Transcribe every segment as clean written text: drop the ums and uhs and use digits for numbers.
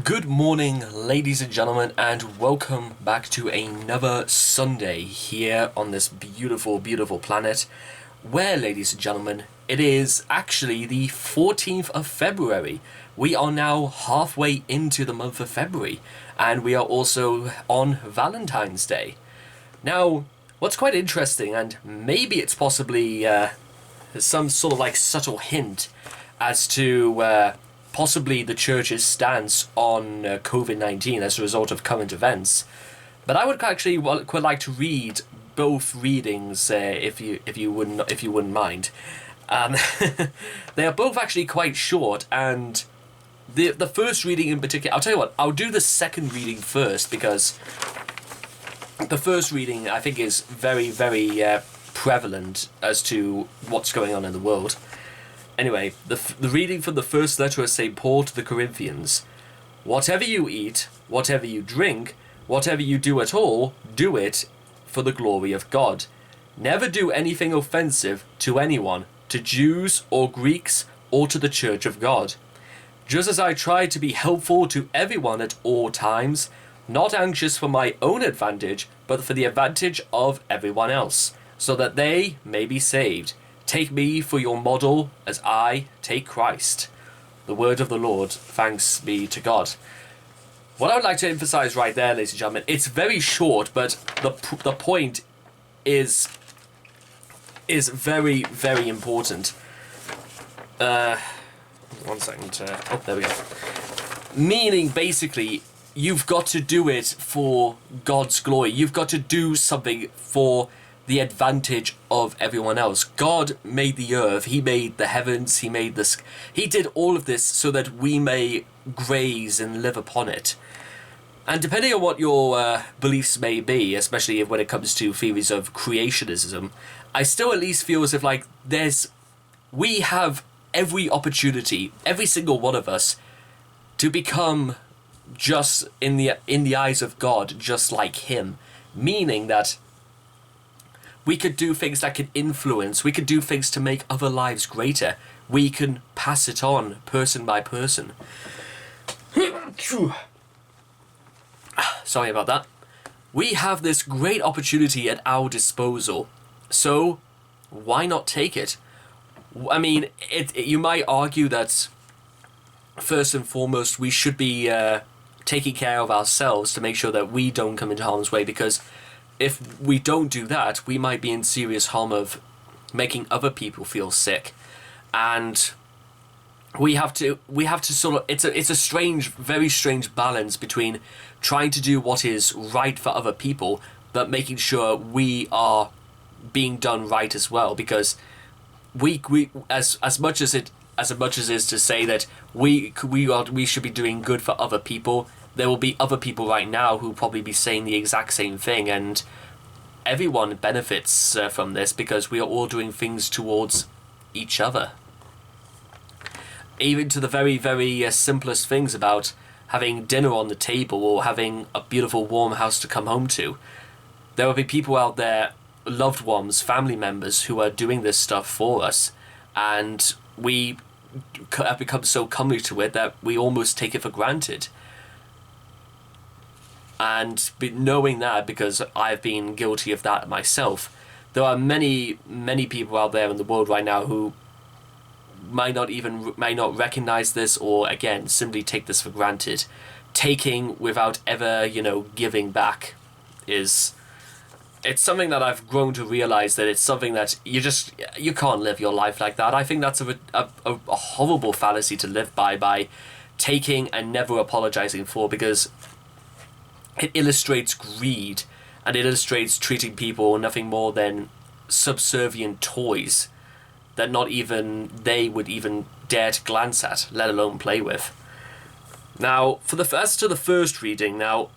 Good morning, ladies and gentlemen, and welcome back to another Sunday here on this beautiful, beautiful planet, where, ladies and gentlemen, it is actually the 14th of February. We are now halfway into the month of February, and we are also on Valentine's Day. Now, what's quite interesting, and maybe it's possibly some sort of like subtle hint as to possibly the church's stance on COVID-19 as a result of current events. But I would actually quite like to read both readings, if you wouldn't mind. They are both actually quite short, and the first reading in particular, I'll tell you what, I'll do the second reading first, because the first reading I think is very, very prevalent as to what's going on in the world. Anyway, the reading from the first letter of St. Paul to the Corinthians. Whatever you eat, whatever you drink, whatever you do at all, do it for the glory of God. Never do anything offensive to anyone, to Jews or Greeks or to the church of God. Just as I try to be helpful to everyone at all times, not anxious for my own advantage, but for the advantage of everyone else, so that they may be saved. Take me for your model as I take Christ. The word of the Lord, thanks be to God. What I would like to emphasize right there, ladies and gentlemen, it's very short, but the point is very, very important. One second. Oh, there we go. Meaning, basically, you've got to do it for God's glory. You've got to do something for the advantage of everyone else. God made the earth, he made the heavens, he made this, he did all of this so that we may graze and live upon it. And depending on what your beliefs may be, especially when it comes to theories of creationism, I still at least feel as if like we have every opportunity, every single one of us, to become just in the eyes of God, just like him. Meaning that we could do things that could influence, we could do things to make other lives greater. We can pass it on person by person. Sorry about that. We have this great opportunity at our disposal. So, why not take it? I mean, you might argue that, first and foremost, we should be taking care of ourselves to make sure that we don't come into harm's way, because if we don't do that, we might be in serious harm of making other people feel sick. And we have to sort of, it's a strange, very strange balance between trying to do what is right for other people, but making sure we are being done right as well. Because we as much as it is to say that we should be doing good for other people, there will be other people right now who will probably be saying the exact same thing, and everyone benefits from this because we are all doing things towards each other. Even to the very, very simplest things about having dinner on the table or having a beautiful warm house to come home to. There will be people out there, loved ones, family members, who are doing this stuff for us, and we have become so comely to it that we almost take it for granted. And knowing that, because I've been guilty of that myself, there are many, many people out there in the world right now who might not recognize this, or again simply take this for granted. Taking without ever, giving back it's something that I've grown to realize that it's something that you can't live your life like that. I think that's a horrible fallacy to live by taking and never apologizing for, because it illustrates greed, and it illustrates treating people nothing more than subservient toys that not even they would even dare to glance at, let alone play with. Now, as to the first reading, now,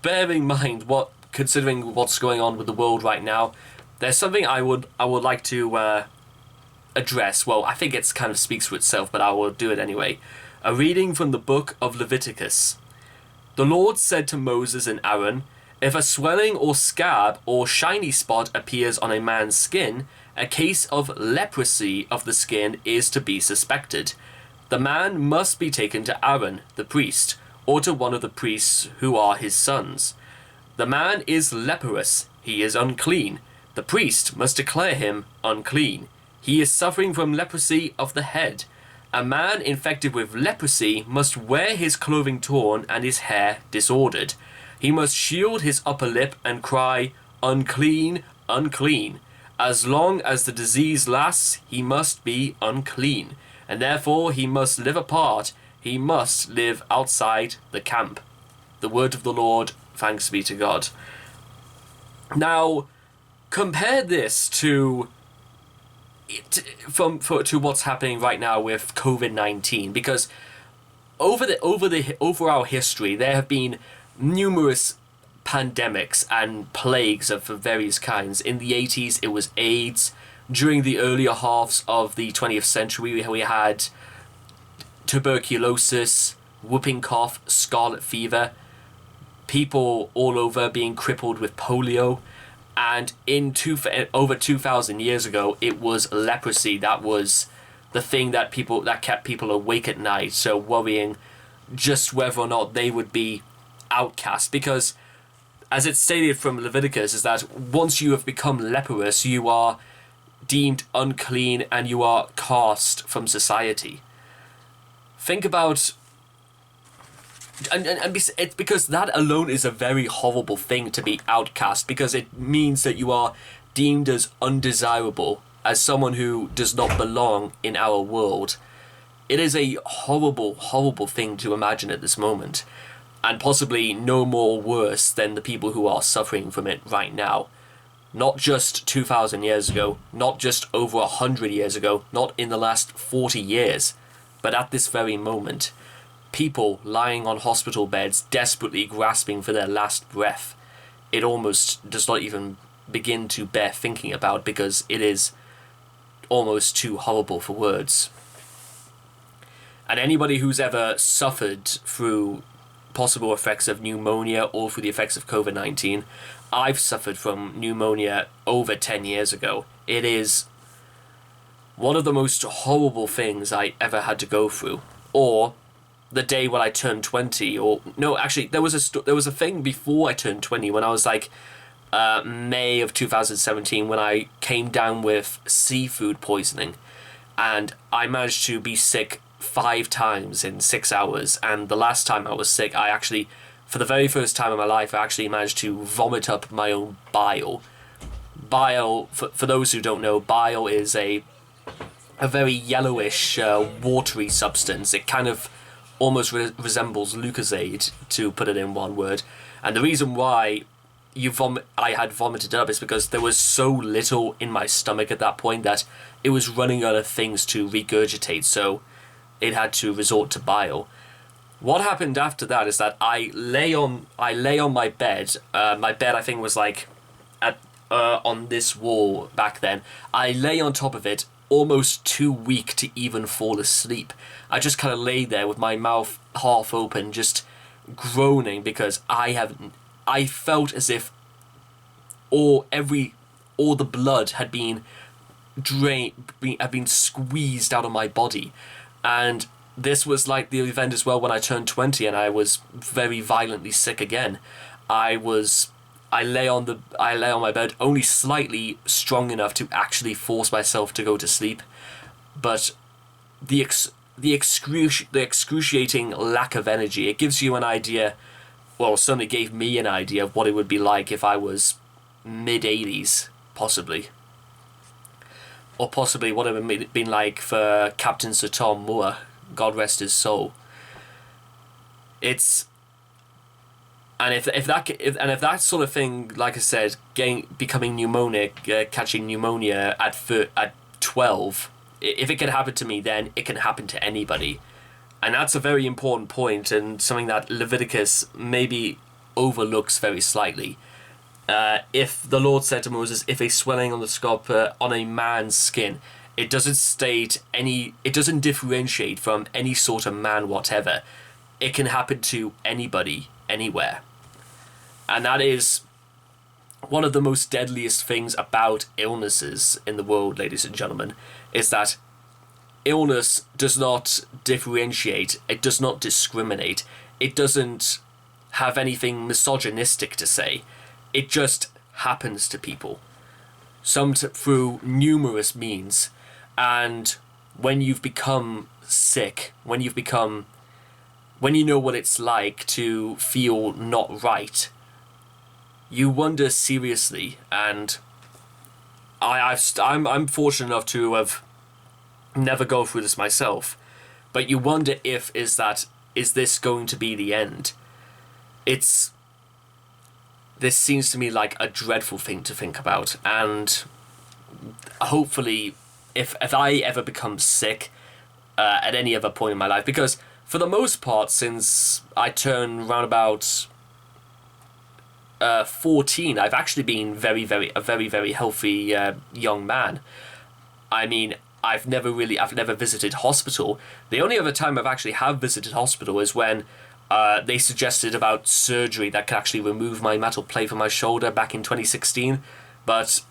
bear in mind considering what's going on with the world right now, there's something I would like to address. Well, I think it kind of speaks for itself, but I will do it anyway. A reading from the book of Leviticus. The Lord said to Moses and Aaron, "If a swelling or scab or shiny spot appears on a man's skin, a case of leprosy of the skin is to be suspected. The man must be taken to Aaron, the priest, or to one of the priests who are his sons. The man is leprous, he is unclean. The priest must declare him unclean. He is suffering from leprosy of the head. A man infected with leprosy must wear his clothing torn and his hair disordered. He must shield his upper lip and cry, unclean, unclean. As long as the disease lasts, he must be unclean, and therefore he must live apart. He must live outside the camp. The word of the Lord, thanks be to God. Now, compare this to what's happening right now with COVID-19, because over our history there have been numerous pandemics and plagues of various kinds. In the 80s it was AIDS. During the earlier halves of the 20th century we had tuberculosis, whooping cough, scarlet fever, people all over being crippled with polio. And over 2,000 years ago, it was leprosy. That was the thing that kept people awake at night, so worrying just whether or not they would be outcast. Because, as it's stated from Leviticus, is that once you have become leprous, you are deemed unclean and you are cast from society. Think about... And it's because that alone is a very horrible thing, to be outcast, because it means that you are deemed as undesirable, as someone who does not belong in our world. It is a horrible, horrible thing to imagine at this moment, and possibly no more worse than the people who are suffering from it right now. Not just 2,000 years ago, not just over 100 years ago, not in the last 40 years, but at this very moment. People lying on hospital beds, desperately grasping for their last breath. It almost does not even begin to bear thinking about, because it is almost too horrible for words. And anybody who's ever suffered through possible effects of pneumonia or through the effects of COVID-19, I've suffered from pneumonia over 10 years ago. It is one of the most horrible things I ever had to go through. Or the day when I turned 20, or no, actually there was a thing before I turned 20 when I was like May of 2017, when I came down with seafood poisoning, and I managed to be sick 5 times in 6 hours. And the last time I was sick, I actually, for the very first time in my life, I actually managed to vomit up my own bile. Bile, for those who don't know, bile is a very yellowish, watery substance. It kind of almost resembles Lucozade, to put it in one word. And the reason why I had vomited up is because there was so little in my stomach at that point that it was running out of things to regurgitate, so it had to resort to bile. What happened after that is that I lay on my bed. My bed, I think, was like on this wall back then. I lay on top of it, almost too weak to even fall asleep. I just kind of lay there with my mouth half open, just groaning, because I felt as if all the blood had been squeezed out of my body. And this was like the event as well when I turned 20 and I was very violently sick again. I lay on my bed only slightly strong enough to actually force myself to go to sleep, but the excruciating lack of energy, it gives you an idea, well, certainly gave me an idea of what it would be like if I was mid-80s, possibly. Or possibly what it would have been like for Captain Sir Tom Moore, God rest his soul. And if that sort of thing, like I said, becoming pneumonic, catching pneumonia at 12, if it can happen to me, then it can happen to anybody. And that's a very important point, and something that Leviticus maybe overlooks very slightly. If the Lord said to Moses, if a swelling on the scalp on a man's skin, it doesn't differentiate from any sort of man whatever. It can happen to anybody, anywhere. And that is one of the most deadliest things about illnesses in the world, ladies and gentlemen, is that illness does not differentiate, it does not discriminate. it doesn't have anything misogynistic to say. It just happens to people. Some through numerous means. And when you've become sick, when you know what it's like to feel not right, you wonder seriously. And I'm fortunate enough to have never go through this myself, but you wonder is this going to be the end? This seems to me like a dreadful thing to think about, and hopefully if I ever become sick at any other point in my life, because for the most part, since I turned round about 14, I've actually been a very healthy young man. I mean, I've never visited hospital. The only other time I've actually visited hospital is when they suggested about surgery that could actually remove my metal plate from my shoulder back in 2016, but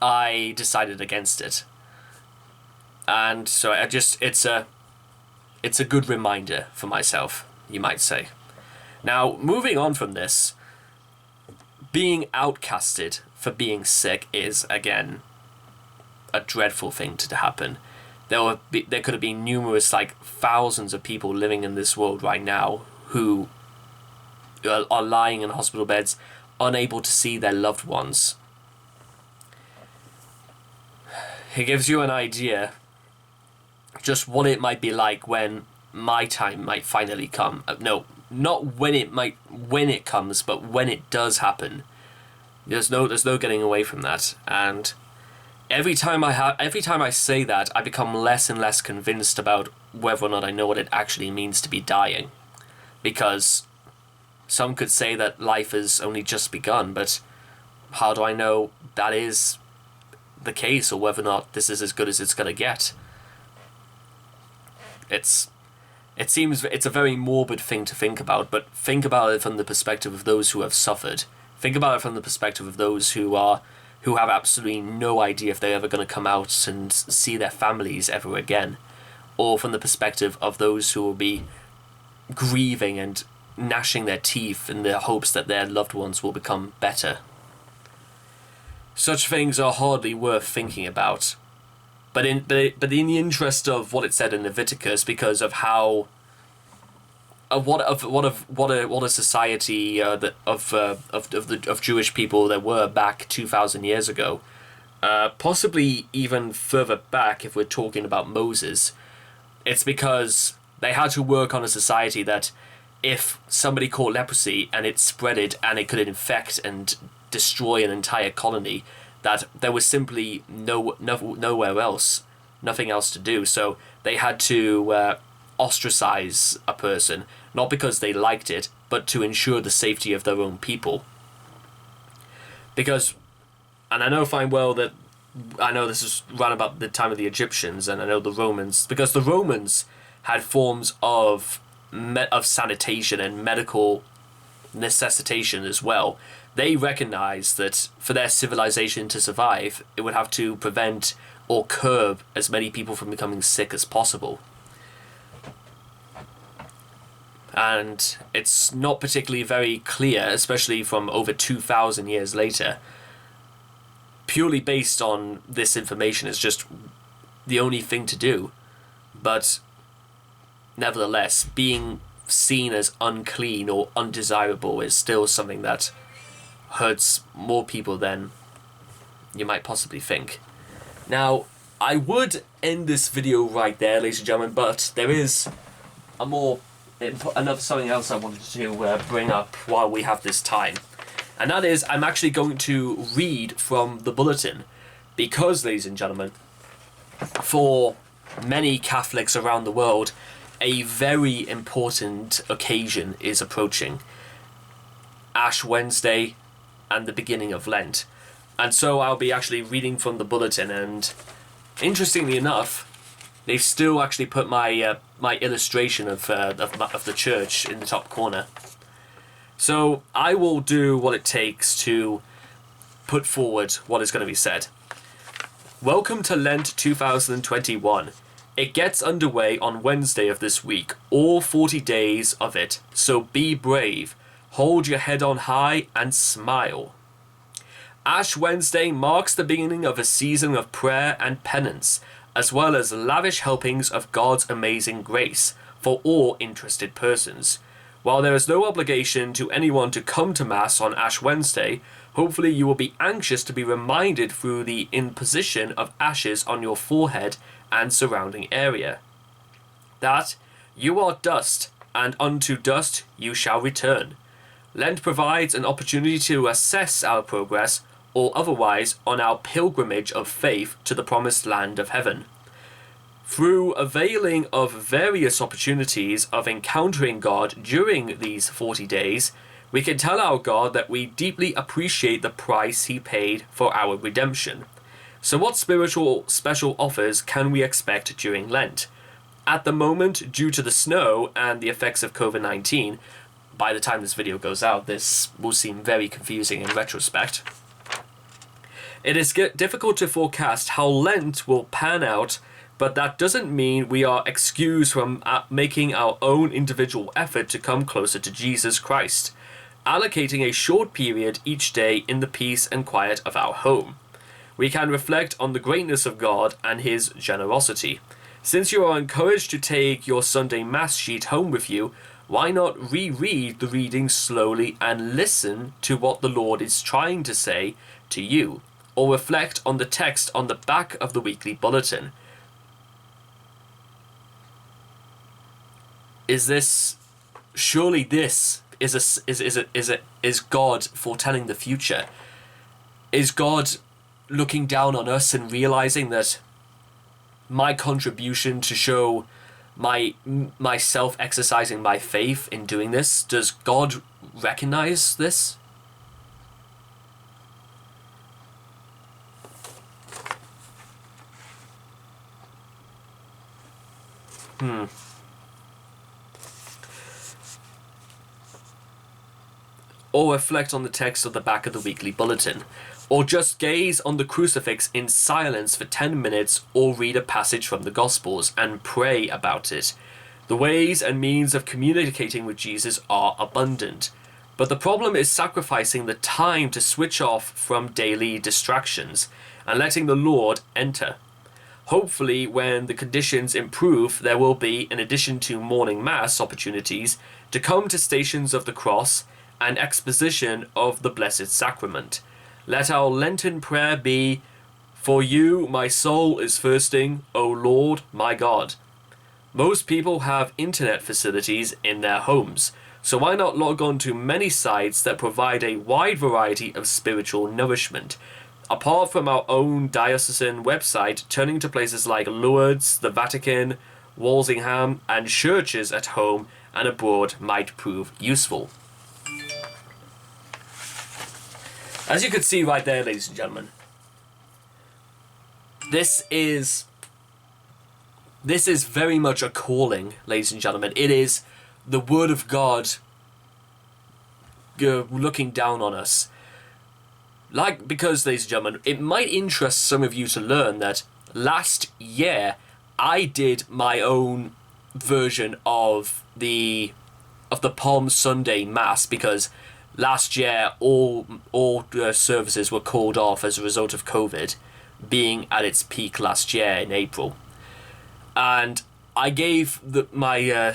I decided against it. And so it's a good reminder for myself, you might say. Now, moving on from this, being outcasted for being sick is, again, a dreadful thing to happen. There could have been numerous, like thousands of people living in this world right now who are lying in hospital beds, unable to see their loved ones. It gives you an idea just what it might be like when my time might finally come. No, not when it comes, but when it does happen. There's no getting away from that. And every time I say that, I become less and less convinced about whether or not I know what it actually means to be dying. Because some could say that life has only just begun, but how do I know that is the case, or whether or not this is as good as it's going to get? It seems it's a very morbid thing to think about, but think about it from the perspective of those who have suffered. Think about it from the perspective of those who have absolutely no idea if they're ever going to come out and see their families ever again, or from the perspective of those who will be grieving and gnashing their teeth in the hopes that their loved ones will become better. Such things are hardly worth thinking about. But in the interest of what it said in Leviticus, because of how what a society of Jewish people there were back 2,000 years ago, possibly even further back if we're talking about Moses, it's because they had to work on a society that if somebody caught leprosy and it spreaded and it could infect and destroy an entire colony, that there was simply nowhere else, nothing else to do. So they had to ostracize a person, not because they liked it, but to ensure the safety of their own people. Because, and I know fine well that, I know this is around about the time of the Egyptians, and I know the Romans, because the Romans had forms of sanitation and medical necessitation as well. They recognized that for their civilization to survive, it would have to prevent or curb as many people from becoming sick as possible. And it's not particularly very clear, especially from over 2,000 years later, purely based on this information. It's just the only thing to do. But nevertheless, being seen as unclean or undesirable is still something that hurts more people than you might possibly think. Now, I would end this video right there, ladies and gentlemen, but there is another something else I wanted to bring up while we have this time. And that is, I'm actually going to read from the bulletin, because, ladies and gentlemen, for many Catholics around the world, a very important occasion is approaching. Ash Wednesday and the beginning of Lent. And so I'll be actually reading from the bulletin, and interestingly enough, they've still actually put my my illustration of the church in the top corner. So I will do what it takes to put forward what is going to be said. Welcome to Lent 2021. It gets underway on Wednesday of this week, all 40 days of it, so be brave, hold your head on high and smile. Ash Wednesday marks the beginning of a season of prayer and penance, as well as lavish helpings of God's amazing grace for all interested persons. While there is no obligation to anyone to come to Mass on Ash Wednesday, hopefully you will be anxious to be reminded through the imposition of ashes on your forehead and surrounding area, that you are dust, and unto dust you shall return. Lent provides an opportunity to assess our progress, or otherwise, on our pilgrimage of faith to the promised land of heaven. Through availing of various opportunities of encountering God during these 40 days, we can tell our God that we deeply appreciate the price He paid for our redemption. So what spiritual special offers can we expect during Lent? At the moment, due to the snow and the effects of COVID-19, by the time this video goes out, this will seem very confusing in retrospect. It is difficult to forecast how Lent will pan out, but that doesn't mean we are excused from making our own individual effort to come closer to Jesus Christ, allocating a short period each day in the peace and quiet of our home. We can reflect on the greatness of God and His generosity. Since you are encouraged to take your Sunday Mass sheet home with you, why not reread the reading slowly and listen to what the Lord is trying to say to you, or reflect on the text on the back of the weekly bulletin. Surely this is God foretelling the future? Is God looking down on us and realizing that my contribution to show myself exercising my faith in doing this, does God recognize this? Or reflect on the text of the back of the weekly bulletin, or just gaze on the crucifix in silence for 10 minutes, or read a passage from the Gospels and pray about it. The ways and means of communicating with Jesus are abundant, but the problem is sacrificing the time to switch off from daily distractions and letting the Lord enter. Hopefully, when the conditions improve, there will be, in addition to morning Mass opportunities, to come to Stations of the Cross and exposition of the Blessed Sacrament. Let our Lenten prayer be, "For you my soul is thirsting, O Lord my God." Most people have internet facilities in their homes, so why not log on to many sites that provide a wide variety of spiritual nourishment? Apart from our own diocesan website, turning to places like Lourdes, the Vatican, Walsingham, and churches at home and abroad might prove useful. As you can see right there, ladies and gentlemen, this is very much a calling, ladies and gentlemen. It is the Word of God looking down on us. Because, ladies and gentlemen, it might interest some of you to learn that last year I did my own version of the Palm Sunday Mass, because last year all services were called off as a result of COVID being at its peak last year in April. And I gave my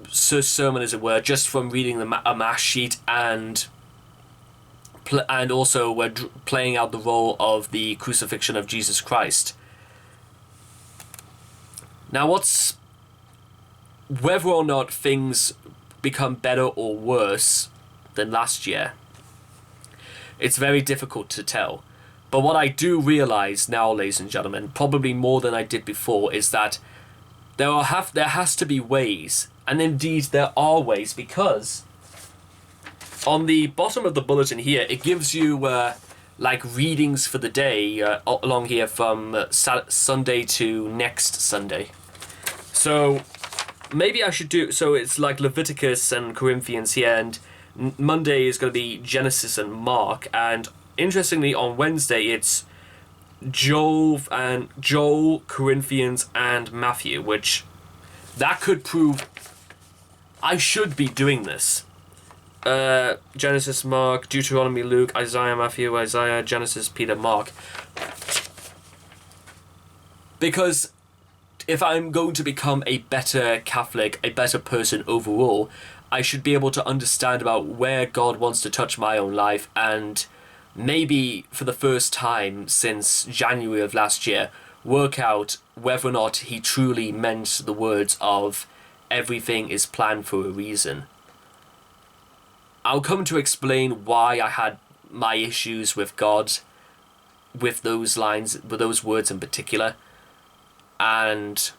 sermon, as it were, just from reading a Mass sheet and also we're playing out the role of the crucifixion of Jesus Christ. Now, whether or not things become better or worse than last year, it's very difficult to tell. But what I do realize now, ladies and gentlemen, probably more than I did before, is that there has to be ways, and indeed there are ways, because on the bottom of the bulletin here, it gives you readings for the day along here from Sunday to next Sunday. So maybe I should do, so it's like Leviticus and Corinthians here, and Monday is going to be Genesis and Mark, and interestingly on Wednesday it's Joel, Corinthians, and Matthew, which that could prove I should be doing this. Genesis, Mark, Deuteronomy, Luke, Isaiah, Matthew, Isaiah, Genesis, Peter, Mark. Because if I'm going to become a better Catholic, a better person overall, I should be able to understand about where God wants to touch my own life, and maybe for the first time since January of last year, work out whether or not he truly meant the words of everything is planned for a reason. I'll come to explain why I had my issues with God, with those lines, with those words in particular, and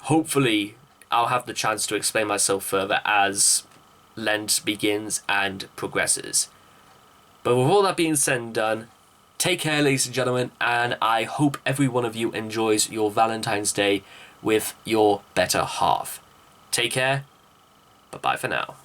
hopefully I'll have the chance to explain myself further as Lent begins and progresses. But with all that being said and done, take care, ladies and gentlemen, and I hope every one of you enjoys your Valentine's Day with your better half. Take care, bye-bye for now.